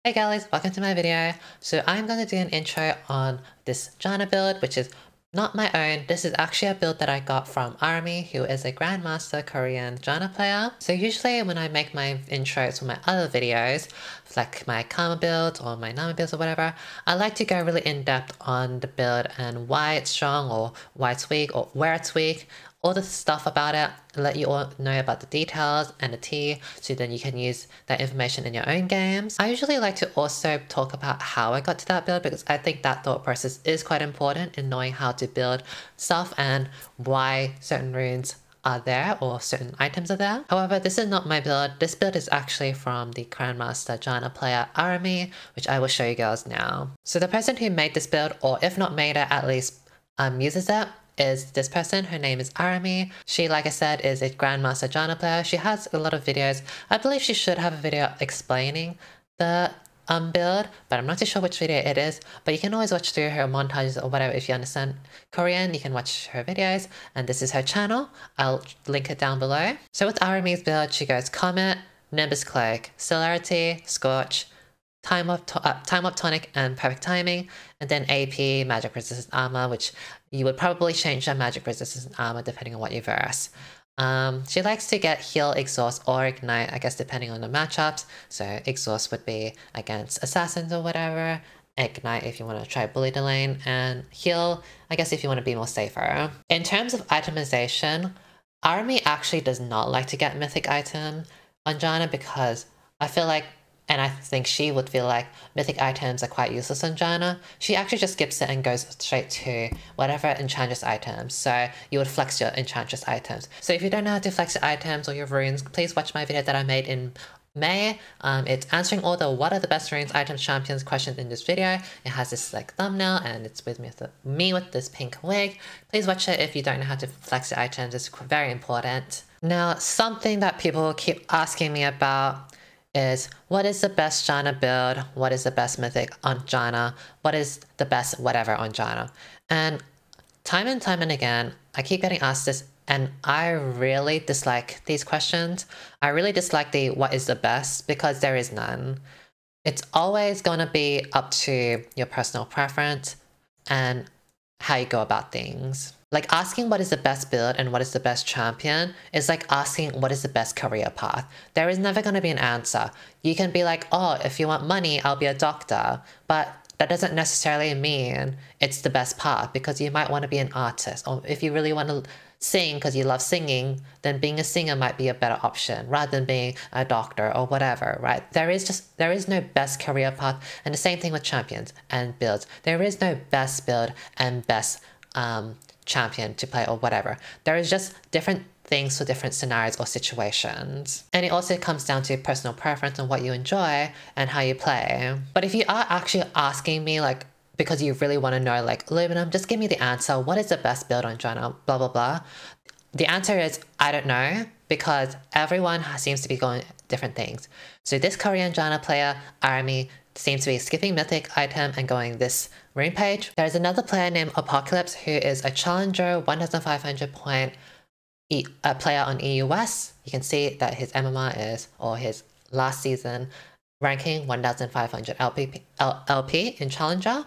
Hey girlies, welcome to my video. So I'm going to do an intro on this Janna build, which is not my own. This is actually a build that I got from Army, who is a Grandmaster Korean Janna player. So usually when I make my intros for my other videos, like my Karma builds or my Nama builds or whatever, I like to go really in depth on the build and why it's strong or why it's weak or where it's weak. All the stuff about it, let you all know about the details and the tea, so then you can use that information in your own games. I usually like to also talk about how I got to that build because I think that thought process is quite important in knowing how to build stuff and why certain runes are there or certain items are there. However, this is not my build. This build is actually from the Grandmaster Janna player Army, which I will show you girls now. So the person who made this build, or if not made it, at least uses it, is this person. Her name is Arami. She, like I said, is a Grandmaster Janna player. She has a lot of videos. I believe she should have a video explaining the build, but I'm not too sure which video it is. But you can always watch through her montages or whatever. If you understand Korean, you can watch her videos. And this is her channel. I'll link it down below. So with Arami's build, she goes Comet, Nimbus Cloak, Celerity, Scorch, Time Up Tonic and Perfect Timing, and then AP, Magic Resistant Armor, which you would probably change your Magic Resistant Armor depending on what you verse. She likes to get Heal, Exhaust, or Ignite, I guess depending on the matchups. So Exhaust would be against Assassins or whatever, Ignite if you want to try Bully the Lane, and Heal, I guess if you want to be more safer. In terms of itemization, Army actually does not like to get Mythic item on Janna because I feel like, and I think she would feel like mythic items are quite useless on Janna. She actually just skips it and goes straight to whatever Enchantress items. So you would flex your Enchantress items. So if you don't know how to flex your items or your runes, please watch my video that I made in May. It's answering all the what are the best runes, items, champions questions in this video. It has this like thumbnail and it's with me with this pink wig. Please watch it if you don't know how to flex your items. It's very important. Now, something that people keep asking me about is what is the best Janna build, what is the best mythic on Janna, what is the best whatever on Janna. And time and again, I keep getting asked this and I really dislike these questions. I really dislike the what is the best because there is none. It's always gonna be up to your personal preference and how you go about things. Like asking what is the best build and what is the best champion is like asking what is the best career path. There is never going to be an answer. You can be like, oh, if you want money, I'll be a doctor. But that doesn't necessarily mean it's the best path because you might want to be an artist. Or if you really want to sing because you love singing, then being a singer might be a better option rather than being a doctor or whatever, right? There is no best career path. And the same thing with champions and builds. There is no best build and best champion to play or whatever. There is just different things for different scenarios or situations. And it also comes down to personal preference and what you enjoy and how you play. But if you are actually asking me like, because you really want to know like, Aluminum, just give me the answer. What is the best build on Janna? Blah, blah, blah. The answer is, I don't know, because everyone seems to be going different things. So this Korean Janna player, Army, seems to be skipping mythic item and going this rune page. There's another player named Apocalypse who is a challenger 1500 point player on EUS. You can see that his MMR is, or his last season ranking 1500 LP in challenger.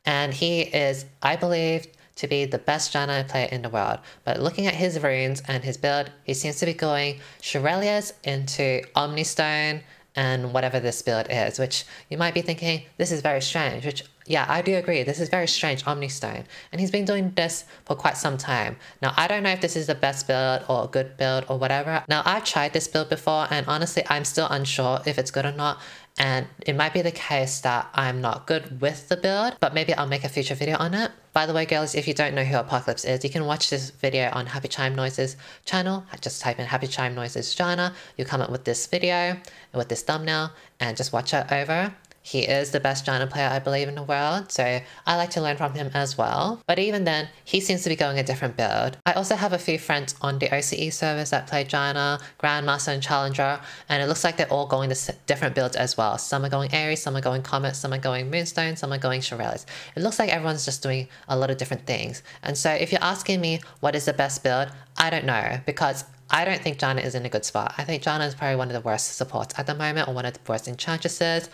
And he is, I believe, to be the best Janna player in the world. But looking at his runes and his build, he seems to be going Shurelius into Omnistone and whatever this build is, which you might be thinking, this is very strange, which, yeah, I do agree, this is very strange, Omnistone. And he's been doing this for quite some time. Now, I don't know if this is the best build or a good build or whatever. Now, I've tried this build before, and honestly, I'm still unsure if it's good or not. And it might be the case that I'm not good with the build, but maybe I'll make a future video on it. By the way, girls, if you don't know who Apocalypse is, you can watch this video on Happy Chime Noises channel. Just type in Happy Chime Noises Janna. You'll come up with this video, with this thumbnail, and just watch it over. He is the best Janna player, I believe, in the world, so I like to learn from him as well. But even then, he seems to be going a different build. I also have a few friends on the OCE servers that play Janna, Grandmaster, and Challenger, and it looks like they're all going to different builds as well. Some are going Ares, some are going Comet, some are going Moonstone, some are going Shurelius. It looks like everyone's just doing a lot of different things. And so if you're asking me what is the best build, I don't know, because I don't think Janna is in a good spot. I think Janna is probably one of the worst supports at the moment, or one of the worst enchantresses.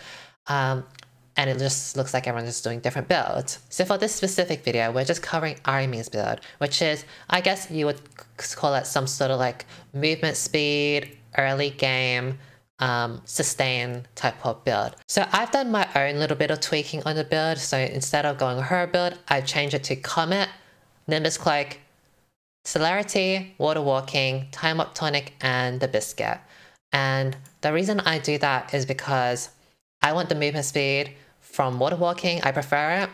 And it just looks like everyone's just doing different builds. So for this specific video, we're just covering Arami's build, which is, I guess you would call it some sort of like movement speed, early game, sustain type of build. So I've done my own little bit of tweaking on the build. So instead of going her build, I've changed it to Comet, Nimbus Cloak, Celerity, Water Walking, Time Up Tonic, and the Biscuit. And the reason I do that is because I want the movement speed from Water Walking. I prefer it.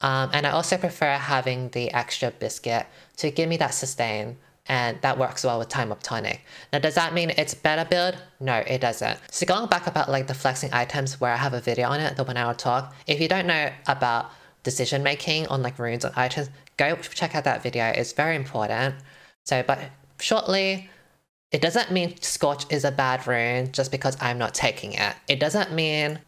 And I also prefer having the extra Biscuit to give me that sustain. And that works well with Time Up Tonic. Now, does that mean it's better build? No, it doesn't. So going back about like the flexing items where I have a video on it, the 1 hour talk, if you don't know about decision making on like runes on items, go check out that video. It's very important. So, but shortly, it doesn't mean Scorch is a bad rune just because I'm not taking it. It doesn't mean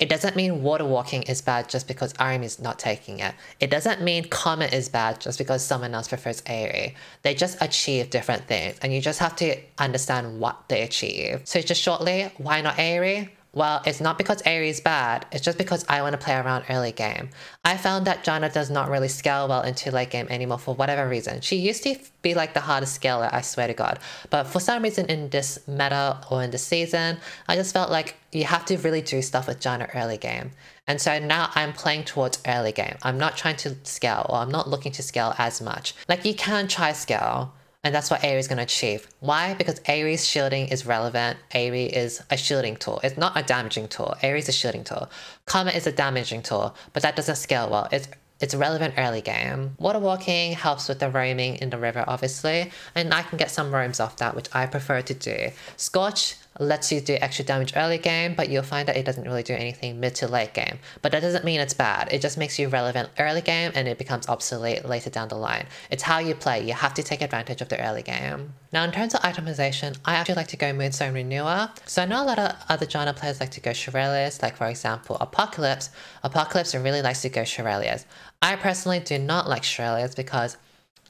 Water Walking is bad just because Arami is not taking it. It doesn't mean Comet is bad just because someone else prefers Aerie. They just achieve different things, and you just have to understand what they achieve. So just shortly, why not Aerie? Well, it's not because Aerie is bad, it's just because I want to play around early game. I found that Janna does not really scale well into late game anymore for whatever reason. She used to be like the hardest scaler, I swear to God. But for some reason in this meta or in this season, I just felt like you have to really do stuff with Janna early game. And so now I'm playing towards early game. I'm not trying to scale, or I'm not looking to scale as much. Like, you can try scale, and that's what Aerie is going to achieve. Why? Because Aerie's shielding is relevant. Aerie is a shielding tool. It's not a damaging tool. Aerie is a shielding tool. Comet is a damaging tool, but that doesn't scale well. It's relevant early game. Water Walking helps with the roaming in the river, obviously, and I can get some roams off that, which I prefer to do. Scorch lets you do extra damage early game, but you'll find that it doesn't really do anything mid to late game. But that doesn't mean it's bad. It just makes you relevant early game, and it becomes obsolete later down the line. It's how you play. You have to take advantage of the early game. Now, in terms of itemization, I actually like to go Moonstone Renewer. So I know a lot of other genre players like to go Shurelya's, like for example, Apocalypse. Apocalypse really likes to go Shurelya's. I personally do not like Shurelya's because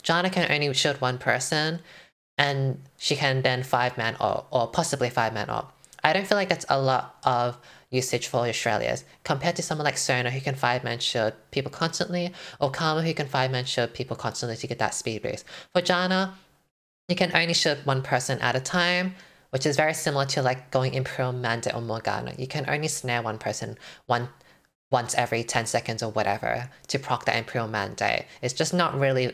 Janna can only shield one person, and she can then 5-man or possibly 5-man up. I don't feel like that's a lot of usage for Shurelya's compared to someone like Sona, who can 5-man shield people constantly, or Karma, who can 5-man shield people constantly to get that speed boost. For Janna, you can only shield one person at a time, which is very similar to like going Imperial Mandate or Morgana. You can only snare one person once every 10 seconds or whatever to proc the Imperial Mandate. It's just not really,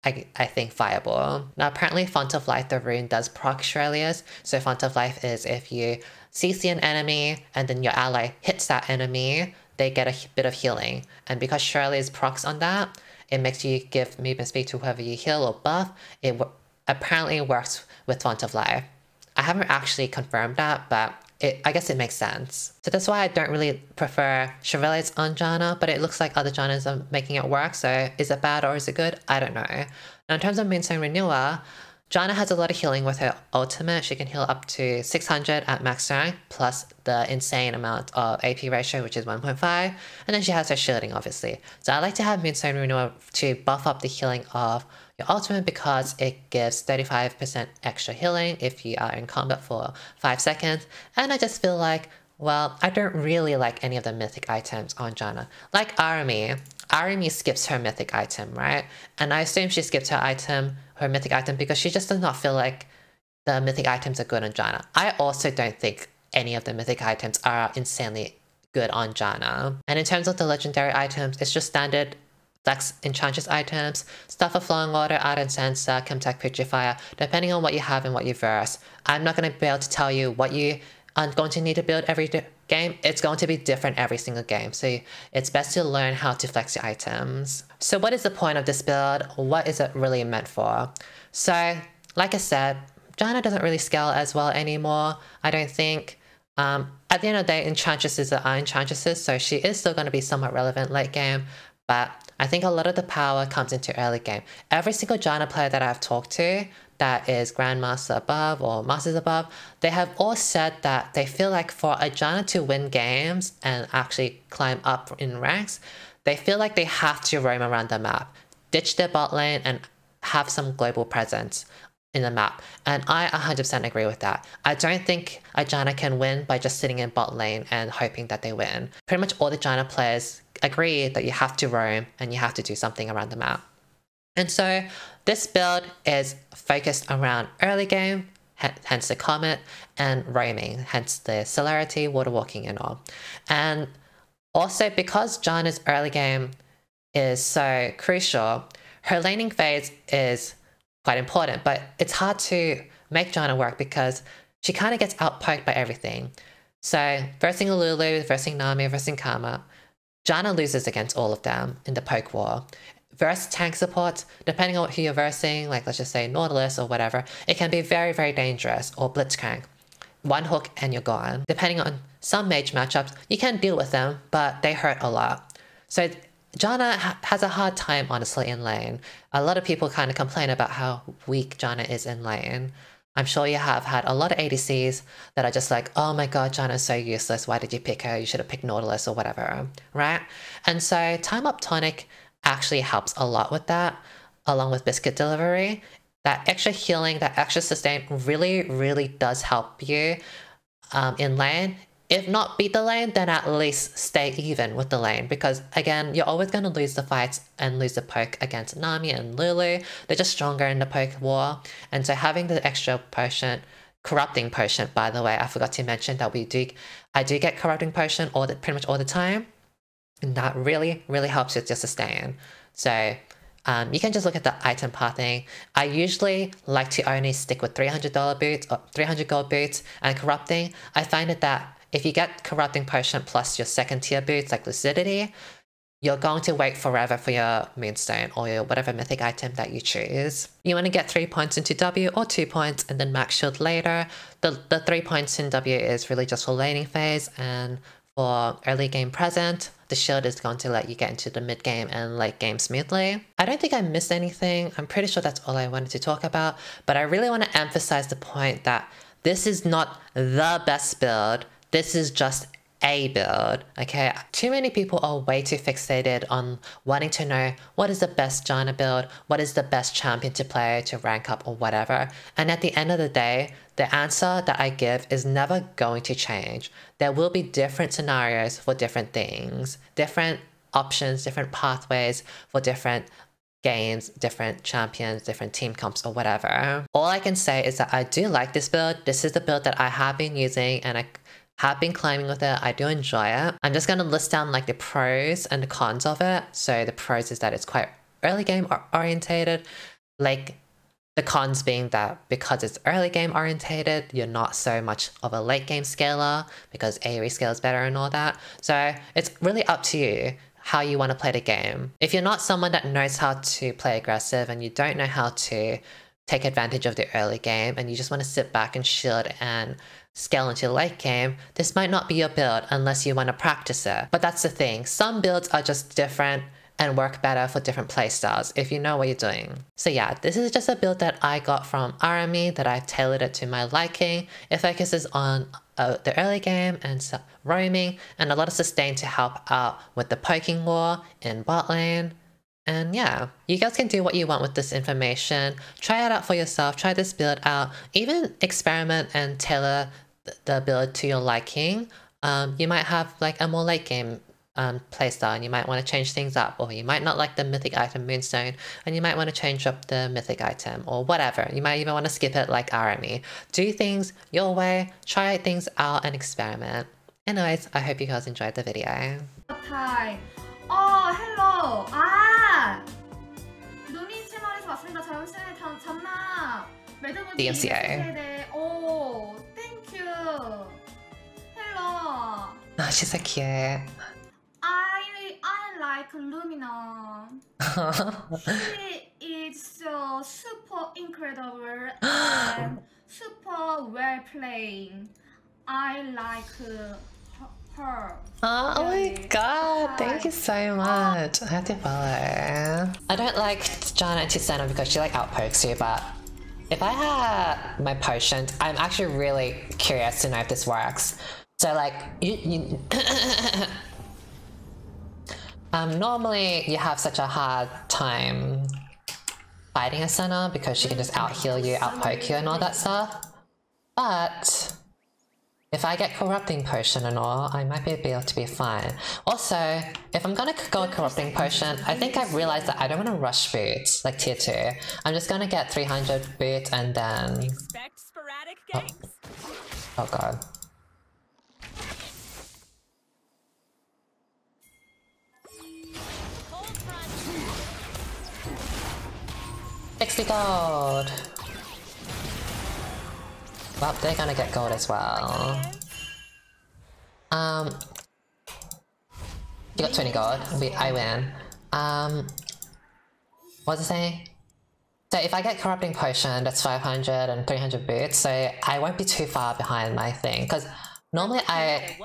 I think, viable. Now, apparently Font of Life, the rune, does proc Shurelya's. So Font of Life is if you CC an enemy and then your ally hits that enemy, they get a bit of healing. And because Shurelya's procs on that, it makes you give movement speed to whoever you heal or buff. It apparently works with Font of Life. I haven't actually confirmed that, but I guess it makes sense. So that's why I don't really prefer Shurelya's on Janna, but it looks like other genres are making it work, so is it bad or is it good? I don't know. Now, in terms of Moonstone Renewer, Janna has a lot of healing with her ultimate. She can heal up to 600 at max rank, plus the insane amount of AP ratio, which is 1.5, and then she has her shielding, obviously. So I like to have Moonstone Renewer to buff up the healing of your ultimate because it gives 35% extra healing if you are in combat for 5 seconds, and I just feel like, well, I don't really like any of the mythic items on Janna. Like Arami. Arami skips her mythic item, right? And I assume she skipped her mythic item because she just does not feel like the mythic items are good on Janna. I also don't think any of the mythic items are insanely good on Janna. And in terms of the legendary items, it's just standard Flex Enchantress items, Stuff of Flowing Water, Ardent Censer, Chemtech Purifier, depending on what you have and what you verse. I'm not going to be able to tell you what you are going to need to build every game. It's going to be different every single game, so it's best to learn how to flex your items. So what is the point of this build? What is it really meant for? So, like I said, Janna doesn't really scale as well anymore, I don't think. At the end of the day, Enchantresses are Enchantresses, so she is still going to be somewhat relevant late game, but I think a lot of the power comes into early game. Every single Janna player that I've talked to that is Grandmaster above or Masters above, they have all said that they feel like for a Janna to win games and actually climb up in ranks, they feel like they have to roam around the map, ditch their bot lane, and have some global presence in the map. And I 100% agree with that. I don't think a Janna can win by just sitting in bot lane and hoping that they win. Pretty much all the Janna players agree that you have to roam and you have to do something around the map. And so this build is focused around early game, hence the Comet, and roaming, hence the celerity, water walking and all. And also because Janna's early game is so crucial, her laning phase is quite important, but it's hard to make Janna work because she kind of gets outpoked by everything. So versing Lulu, versing Nami, versing Karma, Janna loses against all of them in the poke war. Verse tank support, depending on who you're versing, like let's just say Nautilus or whatever, it can be very, very dangerous, or Blitzcrank. One hook and you're gone. Depending on some mage matchups, you can deal with them, but they hurt a lot. So Janna has a hard time, honestly, in lane. A lot of people kind of complain about how weak Janna is in lane. I'm sure you have had a lot of ADCs that are just like, oh my god, Janna's so useless, why did you pick her? You should have picked Nautilus or whatever, right? And so Time Up Tonic actually helps a lot with that, along with Biscuit Delivery. That extra healing, that extra sustain really, really does help you in lane. If not beat the lane, then at least stay even with the lane. Because again, you're always going to lose the fights and lose the poke against Nami and Lulu. They're just stronger in the poke war. And so having the extra potion, corrupting potion, by the way, I forgot to mention that I do get corrupting potion pretty much all the time. And that really, really helps with your sustain. So you can just look at the item pathing. I usually like to only stick with $300 boots or 300 gold boots and corrupting. I find that if you get corrupting potion plus your second tier boots like Lucidity, you're going to wait forever for your Moonstone or your whatever mythic item that you choose. You want to get 3 points into W or 2 points and then max shield later. The 3 points in W is really just for laning phase, and for early game present, the shield is going to let you get into the mid game and late game smoothly. I don't think I missed anything. I'm pretty sure that's all I wanted to talk about, but I really want to emphasize the point that this is not the best build. This is just a build, okay? Too many people are way too fixated on wanting to know what is the best Janna build, what is the best champion to play to rank up or whatever. And at the end of the day, the answer that I give is never going to change. There will be different scenarios for different things, different options, different pathways for different games, different champions, different team comps or whatever. All I can say is that I do like this build. This is the build that I have been using and I have been climbing with it. I do enjoy it. I'm just going to list down like the pros and the cons of it. So the pros is that it's quite early game orientated. Like the cons being that because it's early game orientated, you're not so much of a late game scaler because AoE scales better and all that. So it's really up to you how you want to play the game. If you're not someone that knows how to play aggressive and you don't know how to take advantage of the early game and you just want to sit back and shield and scale into the late game, this might not be your build unless you want to practice it. But that's the thing, some builds are just different and work better for different playstyles if you know what you're doing. So yeah, this is just a build that I got from RME that I've tailored it to my liking. It focuses on the early game and roaming and a lot of sustain to help out with the poking war in bot lane. And yeah, you guys can do what you want with this information. Try it out for yourself, try this build out, even experiment and tailor the build to your liking. You might have like a more late game playstyle and you might want to change things up, or you might not like the mythic item Moonstone and you might want to change up the mythic item or whatever. You might even want to skip it like RME. Do things your way, try things out and experiment. Anyways, I hope you guys enjoyed the video. Hi. 헬로. 루미 채널에서 왔습니다. 자연스레 잠나. 매듭은 DMCA. 오, thank you. Hello. Oh, she's so cute. I like Lumina. She is so super incredible and super well playing. I like her. Oh my god, thank you so much. I have to follow. I don't like Janna and Tisana because she like outpokes you, but if I had my potions, I'm actually really curious to know if this works. So like, normally you have such a hard time fighting a Senna because she can just out-heal you, out-poke you and all that stuff. But if I get Corrupting Potion and all, I might be able to be fine. Also, if I'm gonna go a Corrupting Potion, I think I've realized that I don't want to rush boots, like tier 2. I'm just gonna get 300 boots and then... Expect sporadic ganks. Oh god. Cold front. 60 gold! Well, they're gonna get gold as well. You got 20 gold. I win. What was I saying? So if I get Corrupting Potion, that's 500 and 300 boots, so I won't be too far behind my thing, because normally I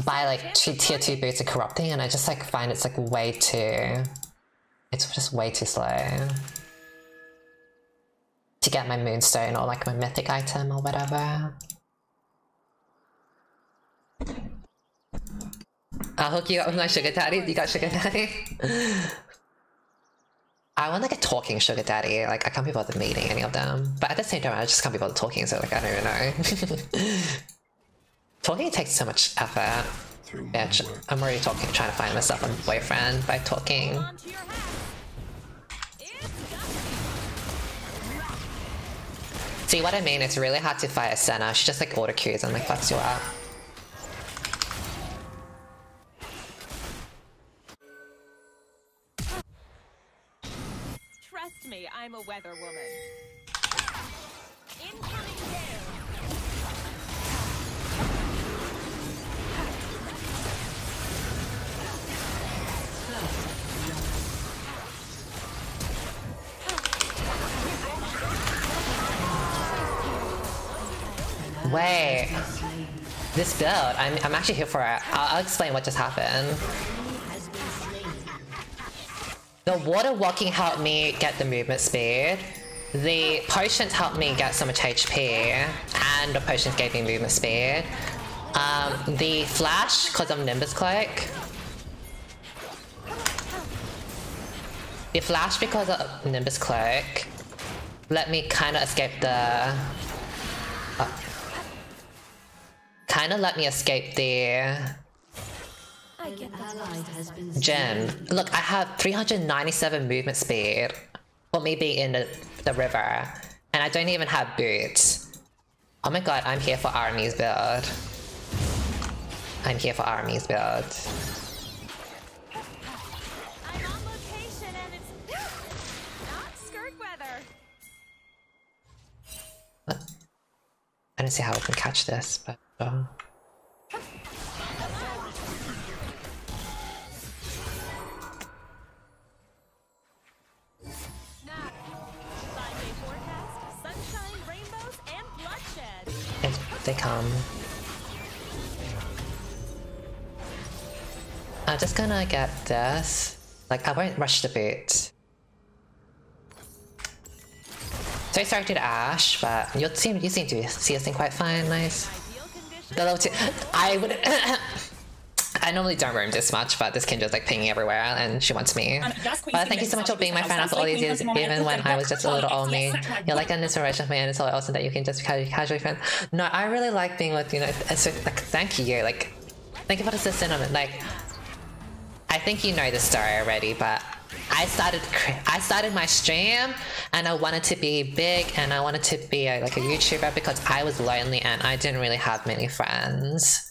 buy like tier 2 boots of Corrupting and I just like find it's like way too... It's just way too slow to get my Moonstone or like my mythic item or whatever. I'll hook you up with my sugar daddy. You got sugar daddy? I want like a talking sugar daddy. Like I can't be bothered meeting any of them. But at the same time I just can't be bothered talking, so like I don't even know. Talking takes so much effort. Yeah, I'm already talking, trying to find myself a boyfriend by talking. See what I mean? It's really hard to fight a Senna. She just like auto queues and like fucks you up. Trust me, I'm a weather woman. Incoming gale. Wait, this build, I'm actually here for it. I'll explain what just happened. The water walking helped me get the movement speed. The potions helped me get so much HP, and the potions gave me movement speed. The flash, because of Nimbus Cloak. The flash, because of Nimbus Cloak, let me kind of escape the... let me escape the... Gen. Look, I have 397 movement speed for me being in the river, and I don't even have boots. Oh my god, I'm here for Army's build. I'm here for Army's build. I'm on location and it's not skirt weather. I don't see how I can catch this, but... They come. I'm just gonna get this. Like, I won't rush the boot. So sorry to the Ash, but you seem to see this thing quite fine, nice. The level 2, I would... I normally don't roam this much, but this can just like pinging everywhere and she wants me. But thank you so much for being my friend after all these years, even when I was just a little old me. You're like an inspiration for me, and it's so awesome that you can just casually friend. No, I really like being with, you know, so, like, thank you. Like, thank you for the cinnamon. Like, I think you know the story already, but I started my stream and I wanted to be big and I wanted to be like a YouTuber because I was lonely and I didn't really have many friends.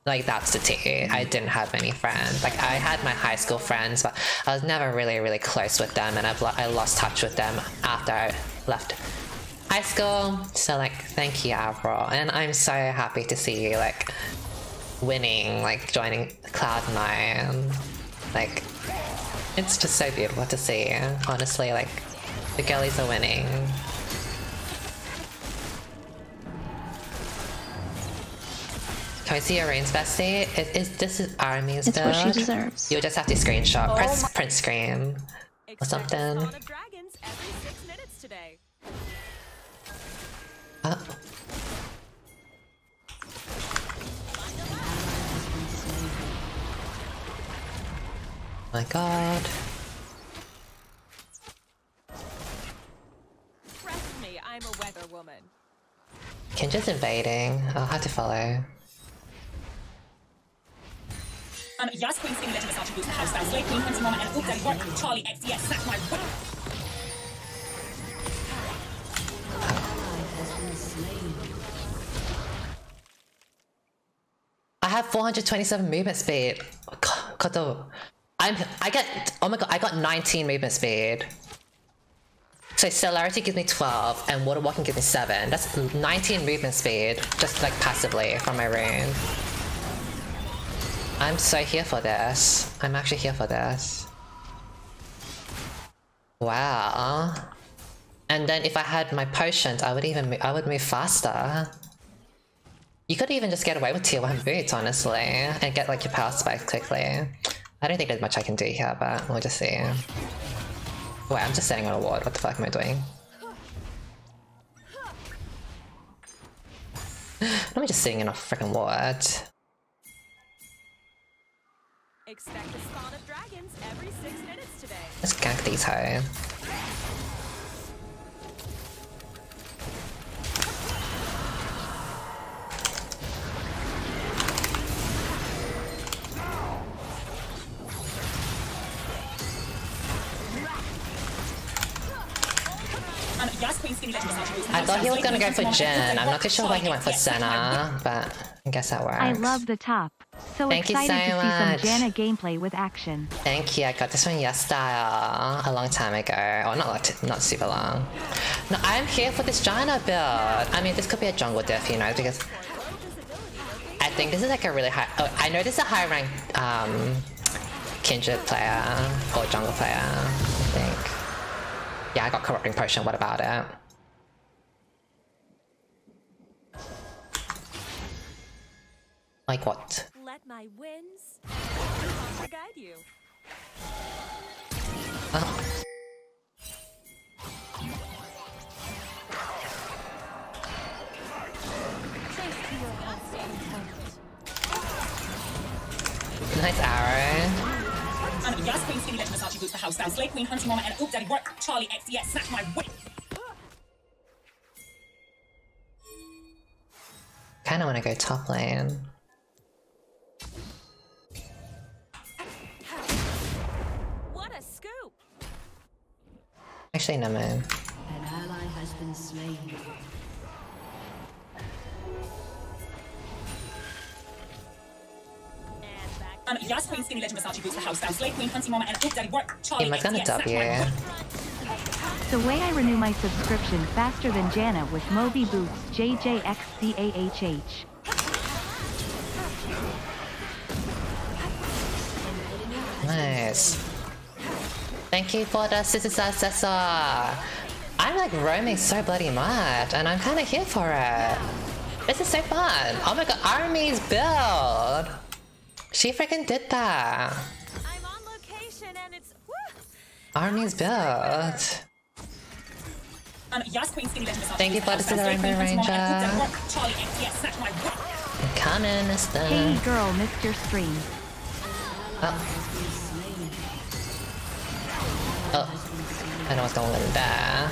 Like, that's the tea. I didn't have many friends. Like, I had my high school friends, but I was never really close with them, and I lost touch with them after I left high school. So, like, thank you, Avril. And I'm so happy to see you, like, winning, like, joining Cloud9. Like, it's just so beautiful to see, honestly. Like, the girlies are winning. Can we see your reigns, bestie? This is Army's build. It's what she deserves. You'll just have to screenshot. Press print screen or something. Oh. My god. woman. Kindred's invading. I'll have to follow. Yas Queen Skinny Legend Versace Boots the house down. Slay Queen Hunting Mama and Oop Daddy Work. Charlie XDS snatch my whip. I have 427 movement speed. Oh my god, I got 19 movement speed. So Celerity gives me 12 and Water Walking gives me 7. That's 19 movement speed, just like passively from my rune. I'm so here for this. I'm actually here for this. Wow. And then if I had my potions, I would move faster. You could even just get away with tier 1 boots, honestly, and get like your power spikes quickly. I don't think there's much I can do here, but we'll just see. Wait, I'm just setting on a ward. What the fuck am I doing? Let me just sitting in a freaking ward. Expect a spawn of dragons every 6 minutes today. Let's gank these hoes. I thought he was gonna go for Jhin. I'm not too sure why he went for Senna, but I guess that works. I love the top. So Thank you excited so to see some much. Janna gameplay with action. Thank you. I got this one yesterday, a long time ago. Oh, not super long. No, I'm here for this Janna build. I mean, this could be a jungle diff, you know, because I think this is like a really high. Oh, I know this is a high ranked Kindred player or jungle player. I think. Yeah, I got corrupting potion. What about it? Like what? Let my winds guide you. Oh. Nice arrow. Yas Queen Skinny Legend Versace Boots the house down. Slay Queen Hunting Mama and Oop Daddy Work. Charlie XDS snatch my whip. Kinda wanna go top lane. What a scoop! Actually, no man. An ally has been slain. And back. Yas Queen Skinny Legend Versace Boots the house down. Slay Queen Hunting Mama and Oop Daddy Work. Charlie Emma's gonna XDS snatch W. my whip. The way I renew my subscription faster than Janna with Moby Boots JJXCAHH. Nice. Thank you for the Sessa. I'm like roaming so bloody much, and I'm kind of here for it. This is so fun. Oh my god, Army's build. She freaking did that. I'm on location and it's woo! Army's build. Yas Queen Skinny Legend Versace Thank you Boots for the the house down. Slay Queen Rainbow Hunting Mama and Oop Daddy Ranger. Work. Charlie XDS snatch my whip. I'm coming, mister. Hey girl, missed your stream. Oh, I know what's going on there.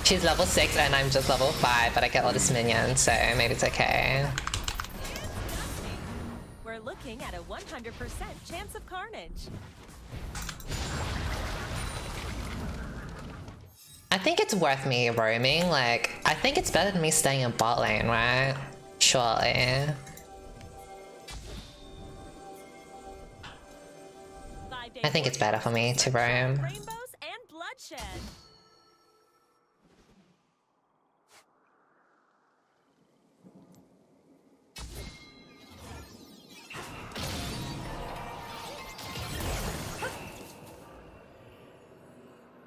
She's level 6 and I'm just level 5, but I get all this minions, so maybe it's okay. We're looking at a 100% chance of carnage. I think it's worth me roaming, like, I think it's better than me staying in bot lane, right? Surely. 5-day I think it's better for me to roam. Rainbows and bloodshed.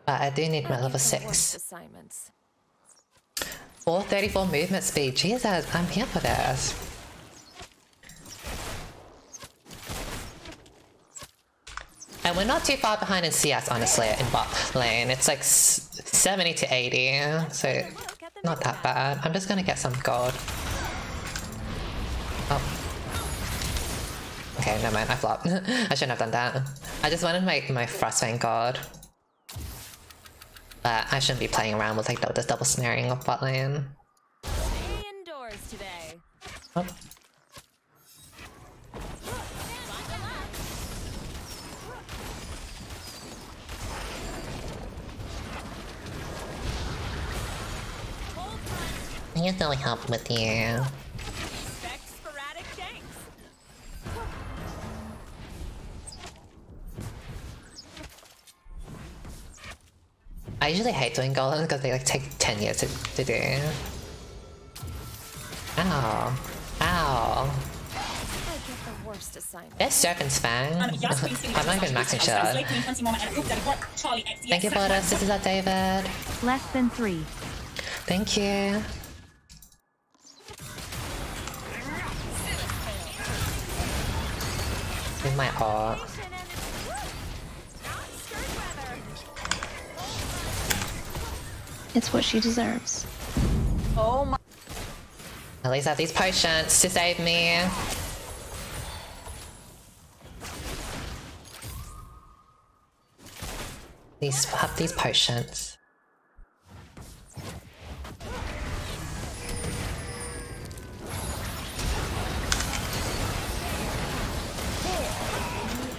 But I do need my level Looking for worse 6. assignments. 434 movement speed, Jesus, I'm here for this. And we're not too far behind in CS, honestly, in bot lane. It's like 70 to 80, so not that bad. I'm just gonna get some gold. Oh. Okay, Okay, never mind, I flopped. I shouldn't have done that. I just wanted my Frostfang God. But I shouldn't be playing around with like this double snaring of bot lane. Stay indoors today. Oh. I can really help with you. Expect sporadic ganks. I usually hate doing golems because they like take 10 years to do. Ow. Ow. I get the worst assignment. There's Serpent's Fang. I'm not even maxing shit. Thank you, Boris. This is at David. Less than 3. Thank you. With my art. It's what she deserves. Oh my. At least I have these potions to save me. Have these potions.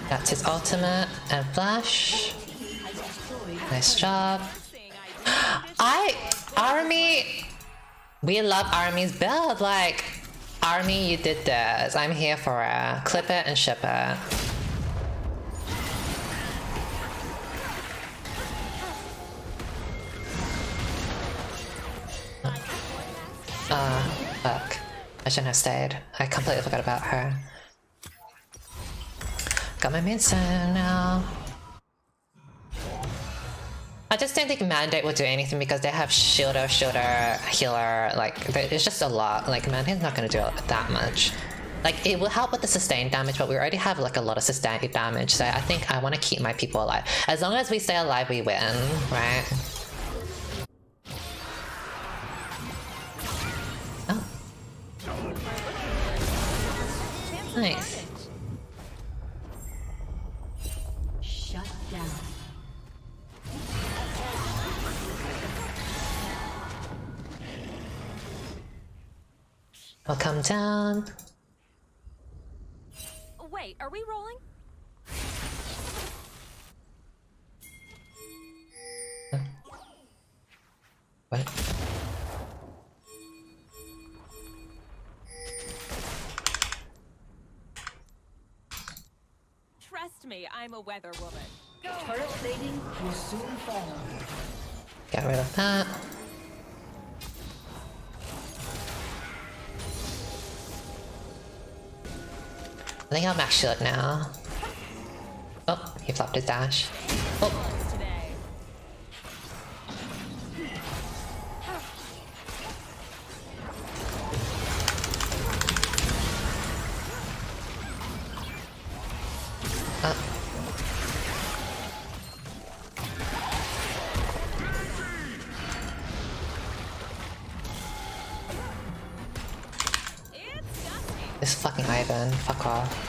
That's his ultimate and flash. Nice job. Army! We love Army's build. Like, Army, you did this. I'm here for it. Clip it and ship it. Fuck. I shouldn't have stayed. I completely forgot about her. Got my Minson now. I just don't think Mandate will do anything because they have shielder, healer, like, it's just a lot. Like, Mandate's not gonna do that much. Like, it will help with the sustained damage, but we already have, like, a lot of sustained damage, so I think I want to keep my people alive. As long as we stay alive, we win, right? Oh. Nice. Shut down. I'll come down. Wait, are we rolling? What? Trust me, I'm a weather woman. Turret plating will soon fall. Get rid of that. I think I'll max shield now. Oh, he flopped his dash. Oh, Today. It's dusty. this fucking Ivan. Fuck off.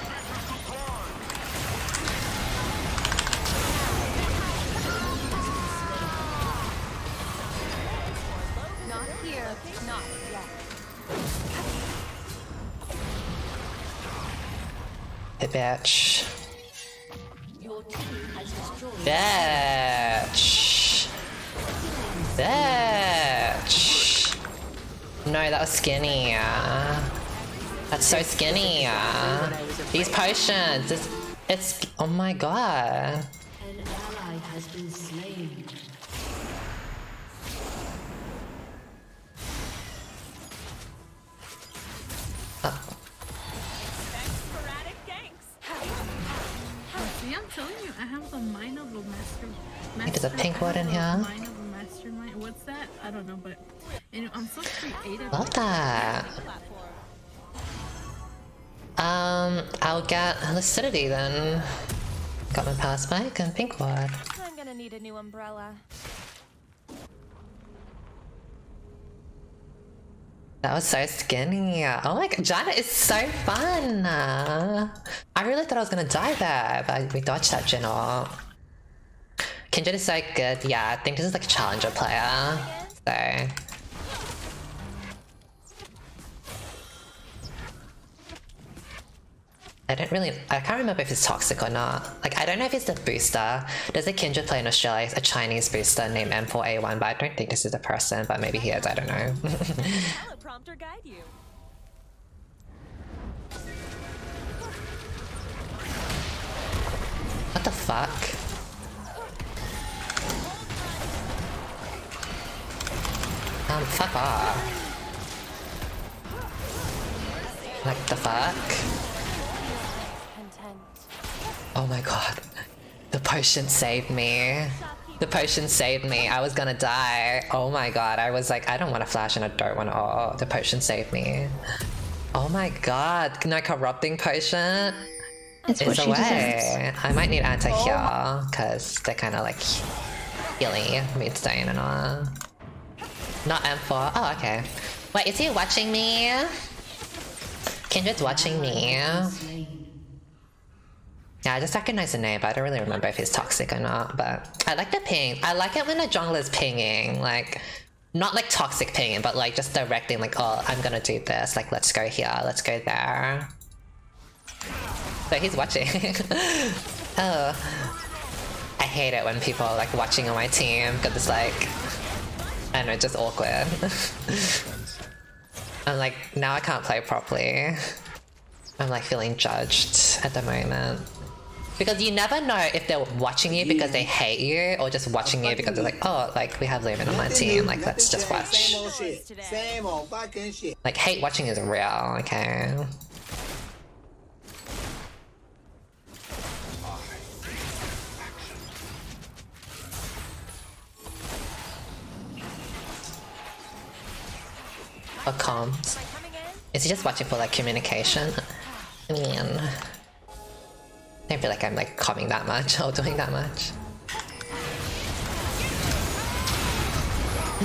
Not here. Not yet. Hey, bitch. Your team has destroyed. Bitch. Bitch. No, that was skinny. That's so skinny. These potions. It's oh my god. An ally has been slain. Sporadic ganks. See, I'm telling you, I have the mind of a master. There's a pink one in here. Mind of a mastermind. What's that? I don't know, but anyway, I'm so creative. Love that. I'll get Lucidity then. Got my power spike and pink ward. I'm gonna need a new umbrella. That was so skinny. Oh my god, Janna is so fun. I I really thought I was gonna die there, but we dodged that Jhin ult. Kindred is so good. Yeah, I think this is like a challenger player. So I can't remember if it's toxic or not. Like, I don't know if it's the booster. There's a Kindred player in Australia, a Chinese booster named M4A1, but I don't think this is the person, but maybe he is, I don't know. Teleprompter guide you. What the fuck? Fuck off. Like, the fuck? Oh my god. The potion saved me. The potion saved me. I was gonna die. Oh my god. I was like, I don't want to flash and I don't want to. Oh, the potion saved me. Oh my god. No corrupting potion. It's what she deserves. I might need anti-heal because they're kind of like healing Moonstone and all. Not M4. Oh, okay. Wait, is he watching me? Kindred's watching me. Yeah, I just recognize the name, but I don't really remember if he's toxic or not. But I like the ping. I like it when a jungler's pinging, like, not like toxic pinging, but like just directing, like, oh, I'm gonna do this. Like, let's go here, let's go there. So he's watching. Oh, I hate it when people are like watching on my team because it's like, I don't know, just awkward. I'm like, now I can't play properly. I'm like feeling judged at the moment. Because you never know if they're watching you because they hate you or just watching you because they're like, oh, like we have Lumen on my team, like let's just watch. Same old fucking shit. Like hate watching is real, okay? Or comms. Is he just watching for like communication? I mean, I don't feel like I'm like coming that much or doing that much.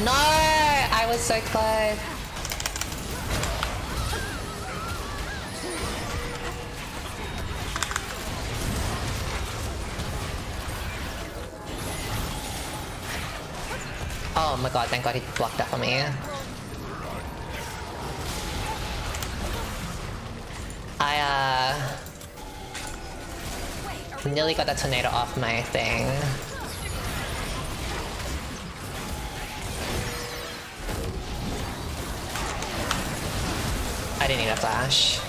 No! I was so close. Oh my god, thank god he blocked that for me. I nearly got that tornado off my thing. I didn't need a flash.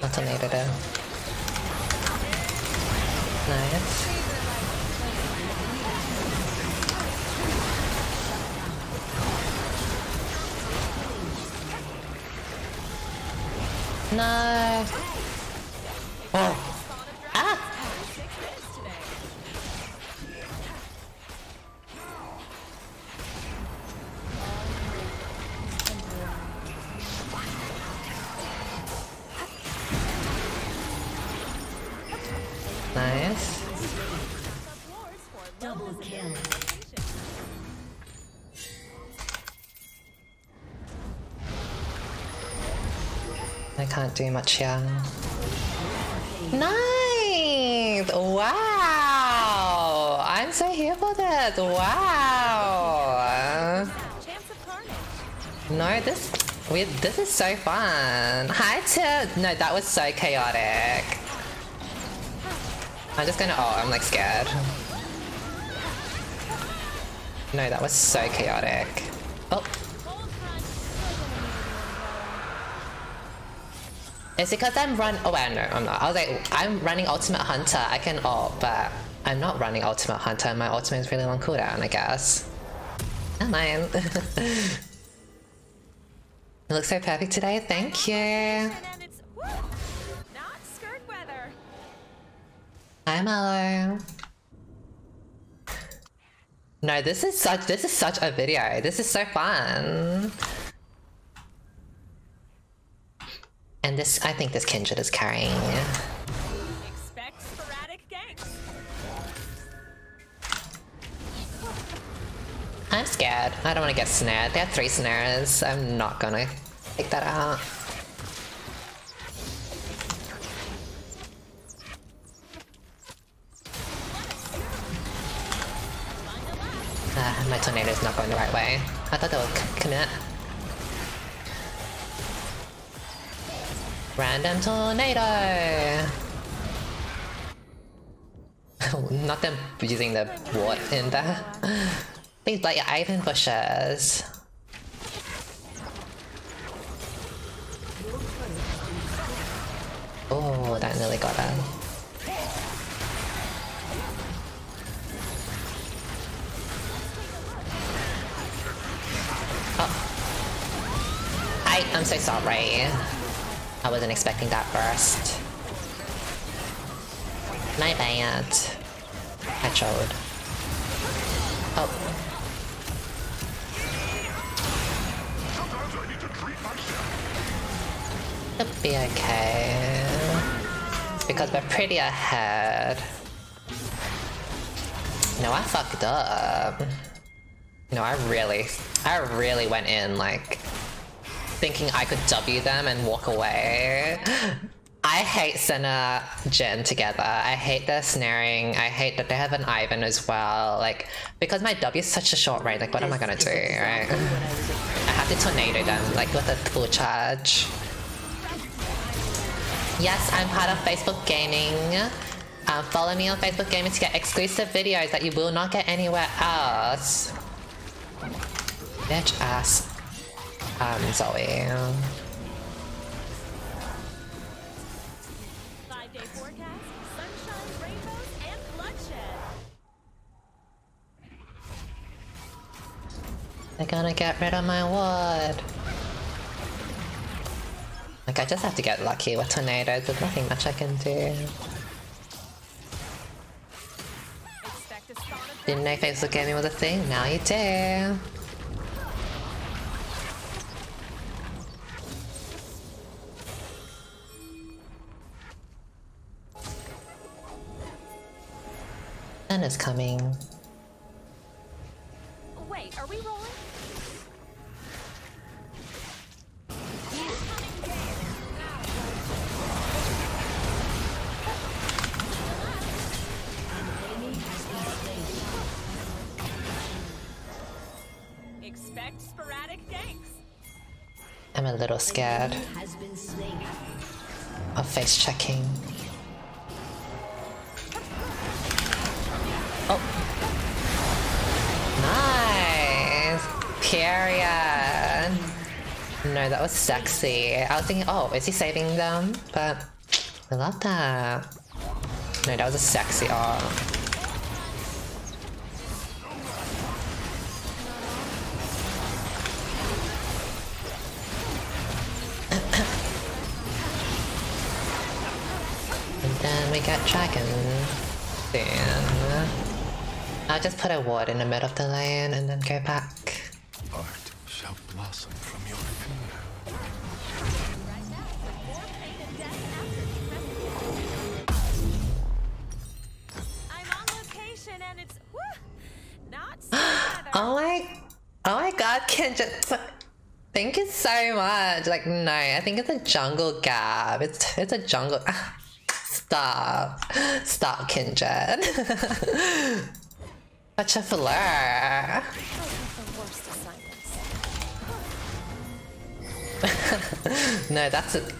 A tornado though. Nice. No. Oh. Ah. Nice. Double kill. I can't do much here. Nice! Wow! I'm so here for this! Wow! No, this is so fun. Hi to no, that was so chaotic. I'm just gonna I'm like scared. No, that was so chaotic. Oh. It's because I'm oh wait, no, I'm not. I was like, I'm running Ultimate Hunter. I can ult, but I'm not running Ultimate Hunter. My ultimate is really long cooldown, I guess. Never mind. It looks so perfect today. Thank you. Hi, Mallow. No, this is such a video. This is so fun. And this, I think this Kindred is carrying. Expect sporadic ganks. I'm scared. I don't want to get snared. They have 3 snares. I'm not gonna Take that out. My tornado is not going the right way. I thought that would commit. Random tornado! Not them using the ward in there. Please light your Ivan bushes. Oh, that nearly got her. Oh. I'm so sorry. I wasn't expecting that burst. My bad. I trolled. Oh. It'll be okay. Because we're pretty ahead. No, I fucked up. No, I really went in like thinking I could W them and walk away. I hate Senna Jhin together. I hate their snaring. I hate that they have an Ivan as well. Like, because my W is such a short range, like what am I gonna do, right? I have to tornado them, like with a full charge. Yes, I'm part of Facebook Gaming. Follow me on Facebook Gaming to get exclusive videos that you will not get anywhere else. Bitch ass. Zoe. 5-day forecast, sunshine, rainbows, and bloodshed. They're gonna get rid of my ward. Like, I just have to get lucky with tornadoes. There's nothing much I can do. Didn't know Facebook Gaming was a thing. Now you do. Sun is coming. Wait, are we rolling? Expect sporadic ganks. I'm a little scared Has been slain. of face checking. Oh. Nice! Period. No, that was sexy. I was thinking, oh, is he saving them? But I love that. No, that was a sexy art. And then we got dragon. Then I'll just put a ward in the middle of the lane and then go back. Art shall blossom from your finger. I'm on location and it's not together. Oh my god, Kindred. Thank you so much. Like, no, I think it's a jungle gap. It's a jungle. Stop, Kindred. Such a flirt. No, that's it.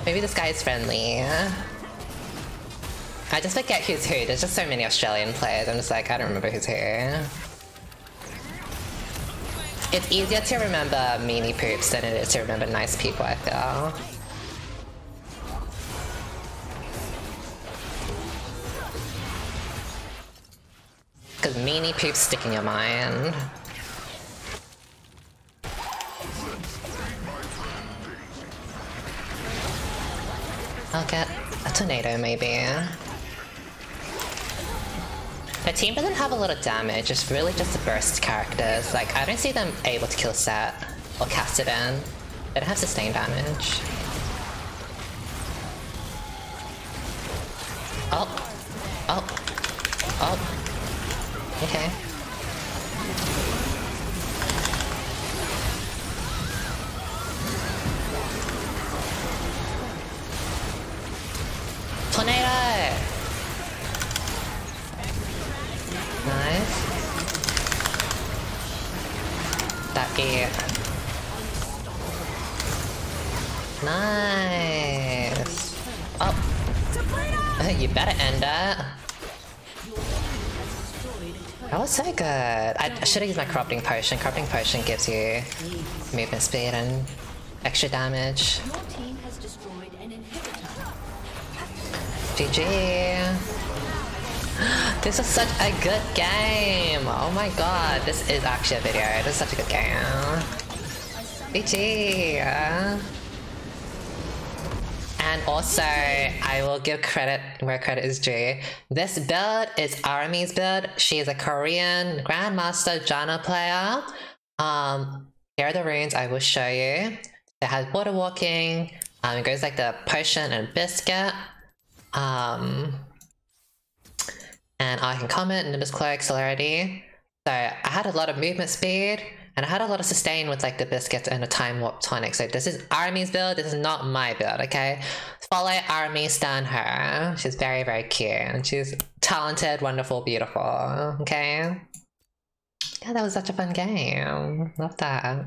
Maybe this guy is friendly. I just forget who's who. There's just so many Australian players. I'm just like, I don't remember who's who. It's easier to remember meanie poops than it is to remember nice people, I feel. Because meanie poops stick in your mind. I'll get a tornado maybe. The team doesn't have a lot of damage, it's really just the burst characters. Like, I don't see them able to kill Set or cast it in. They don't have sustained damage. Oh. Oh. Oh. Okay. that E. Nice. Oh. You better end it. That was so good. I should have used my corrupting potion. Corrupting potion gives you movement speed and extra damage. Your team has destroyed an inhibitor. GG. This is such a good game. Oh my god, this is actually a video. This is such a good game. GG. And also, I will give credit where credit is due. This build is Arami's build. She is a Korean Grandmaster Janna player. Here are the runes I will show you. It has water walking. It goes like the potion and biscuit. And I can comment Nimbus Cloak, Celerity. So I had a lot of movement speed. And I had a lot of sustain with like the biscuits and the time warp tonic. So this is Arami's build, this is not my build, okay? Follow Arami, stan her. She's very, very cute. And she's talented, wonderful, beautiful, okay? Yeah, that was such a fun game. Love that.